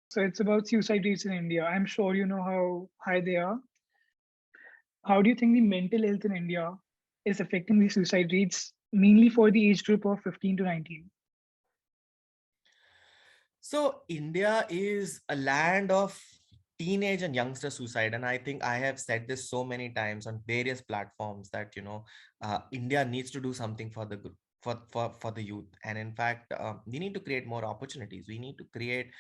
So it's about suicide rates in India. I'm sure you know how high they are. How do you think the mental health in India is affecting the suicide rates, mainly for the age group of 15 to 19? So India is a land of teenage and youngster suicide, and I think I have said this so many times on various platforms that India needs to do something for the group. For the youth, and in fact we need to create more opportunities. We need to create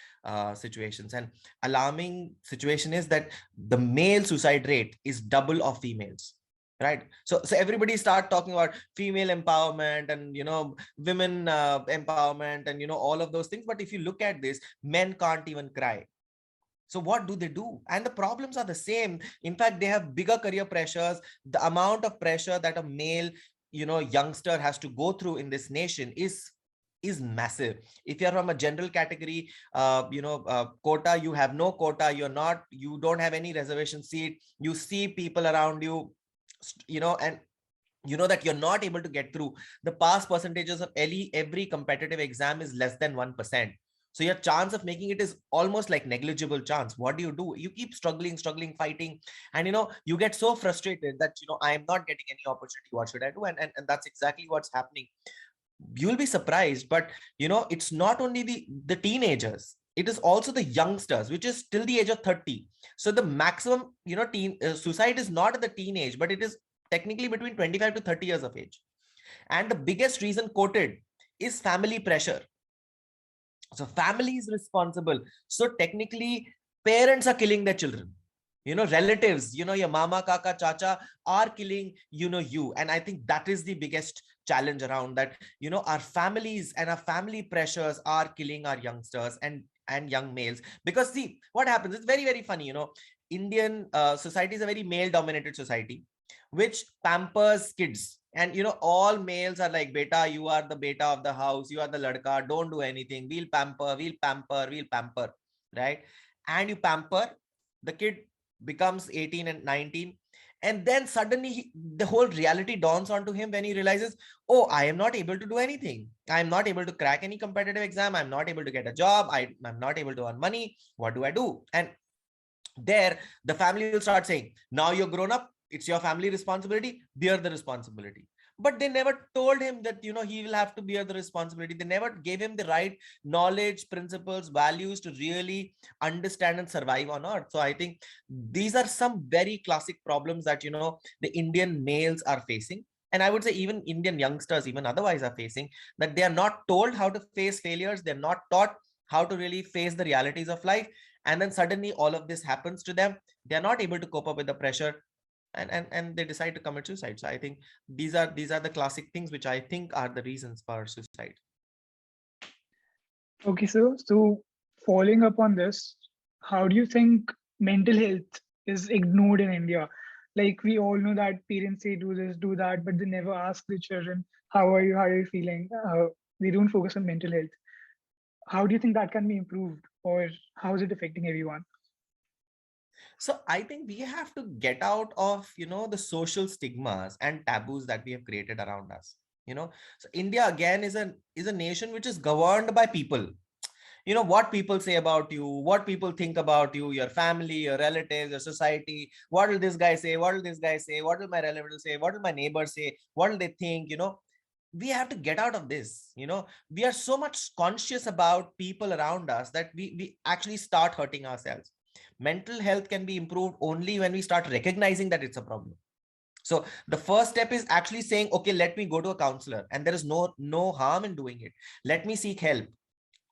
situations, and alarming situation is that the male suicide rate is double of females, right? So everybody start talking about female empowerment and women empowerment and all of those things, but if you look at this, men can't even cry. So what do they do? And the problems are the same. In fact, they have bigger career pressures. The amount of pressure that a male youngster has to go through in this nation is massive. If you're from a general category quota, you have no quota, you don't have any reservation seat, you see people around you, and that you're not able to get through. The pass percentages of every competitive exam is less than 1%. So your chance of making it is almost like negligible chance. What do? You keep struggling, fighting, and you get so frustrated that I am not getting any opportunity. What should I do? And that's exactly what's happening. You'll be surprised, but it's not only the teenagers, it is also the youngsters, which is till the age of 30. So the maximum teen suicide is not at the teenage, but it is technically between 25 to 30 years of age. And the biggest reason quoted is family pressure. So family is responsible. So technically parents are killing their children. Relatives, your mama, kaka, chacha are killing you. And I think that is the biggest challenge around that. Our families and our family pressures are killing our youngsters and young males. Because see what happens, it's very, very funny. Indian society is a very male dominated society which pampers kids. And all males are like, beta, you are the beta of the house, you are the ladka, don't do anything, we'll pamper, right? And you pamper the kid, becomes 18 and 19, and then suddenly the whole reality dawns onto him when he realizes, oh, I am not able to do anything, I am not able to crack any competitive exam, I'm not able to get a job, I'm not able to earn money, what do I do? And there the family will start saying, now you're grown up, it's your family responsibility, bear the responsibility. But they never told him that he will have to bear the responsibility. They never gave him the right knowledge, principles, values to really understand and survive on earth. So I think these are some very classic problems that the Indian males are facing, and I would say even Indian youngsters, even otherwise, are facing, that they are not told how to face failures, they're not taught how to really face the realities of life, and then suddenly all of this happens to them. They're not able to cope up with the pressure, and they decide to commit suicide. So I think these are the classic things which I think are the reasons for suicide. Okay, so following up on this, how do you think mental health is ignored in India? Like we all know that parents say do this, do that, but they never ask the children, how are you? How are you feeling? They don't focus on mental health. How do you think that can be improved, or how is it affecting everyone? So I think we have to get out of the social stigmas and taboos that we have created around us. So India again is a nation which is governed by people. What people say about you, what people think about you, your family, your relatives, your society. What will this guy say, what will this guy say, what will my relatives say, what will my neighbors say, what will they think? We have to get out of this. We are so much conscious about people around us that we actually start hurting ourselves. Mental health can be improved only when we start recognizing that it's a problem. So the first step is actually saying, okay, let me go to a counselor, and there is no harm in doing it. Let me seek help.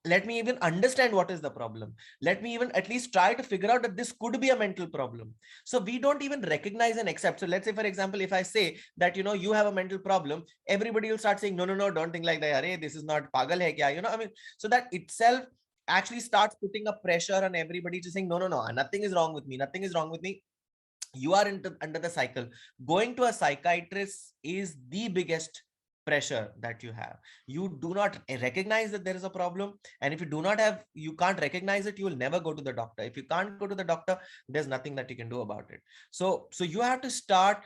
Let me even understand what is the problem. Let me even at least try to figure out that this could be a mental problem. So we don't even recognize and accept. So let's say, for example, if I say that you have a mental problem, everybody will start saying, no, don't think like that. Arey, this is not pagal hai kya? I mean, so that itself actually starts putting a pressure on everybody to saying, no, nothing is wrong with me, nothing is wrong with me. You are under the cycle. Going to a psychiatrist is the biggest pressure that you have. You do not recognize that there is a problem, and if you can't recognize it, you will never go to the doctor. If you can't go to the doctor, there's nothing that you can do about it. So you have to start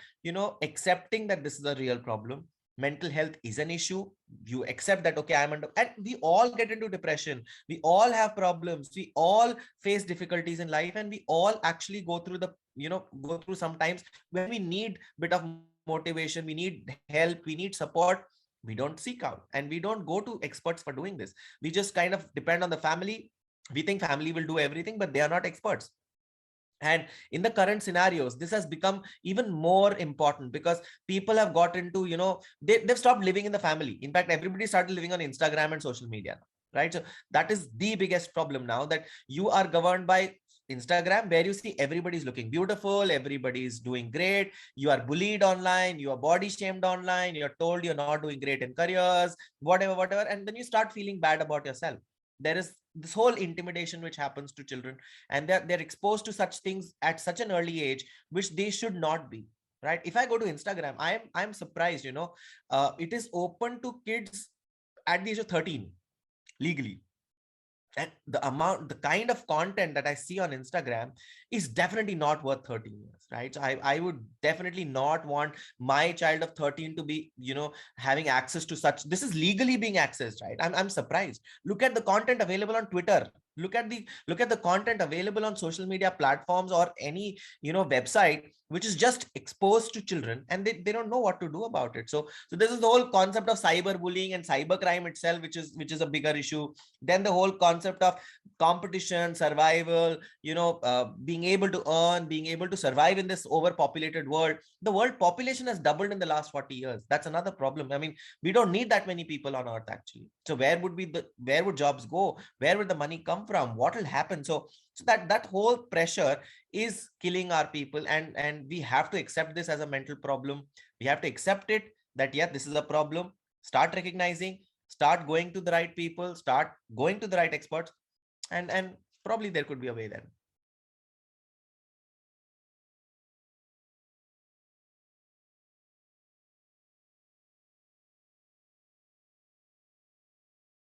accepting that this is a real problem. mental health is an issue. You accept that, okay, I'm under, and we all get into depression, we all have problems, we all face difficulties in life, and we all actually go through the, go through sometimes when we need bit of motivation, we need help, we need support. We don't seek out and we don't go to experts for doing this. We just kind of depend on the family. We think family will do everything, but they are not experts. And in the current scenarios, this has become even more important because people have got into, they've stopped living in the family. In fact, everybody started living on Instagram and social media now, right? So that is the biggest problem now, that you are governed by Instagram, where you see everybody's looking beautiful, everybody's doing great. You are bullied online, you are body shamed online, you're told you're not doing great in careers, whatever. And then you start feeling bad about yourself. There is this whole intimidation which happens to children, and they're exposed to such things at such an early age, which they should not be. Right? If I go to Instagram, I'm surprised. It is open to kids at the age of 13 legally. And the kind of content that I see on Instagram is definitely not worth 13 years, right? So I would definitely not want my child of 13 to be, having access to such. This is legally being accessed, right? I'm surprised. Look at the content available on Twitter. Look at the content available on social media platforms or any, website which is just exposed to children, and they don't know what to do about it. So this is the whole concept of cyberbullying and cybercrime itself, which is a bigger issue. Then the whole concept of competition, survival, being able to earn, being able to survive in this overpopulated world. The world population has doubled in the last 40 years. That's another problem. I mean, we don't need that many people on earth actually. So where would jobs go? Where would the money come from? What will happen? So that whole pressure is killing our people, and we have to accept this as a mental problem. We have to accept it, that yeah, this is a problem. Start recognizing, start going to the right people, start going to the right experts, and probably there could be a way then.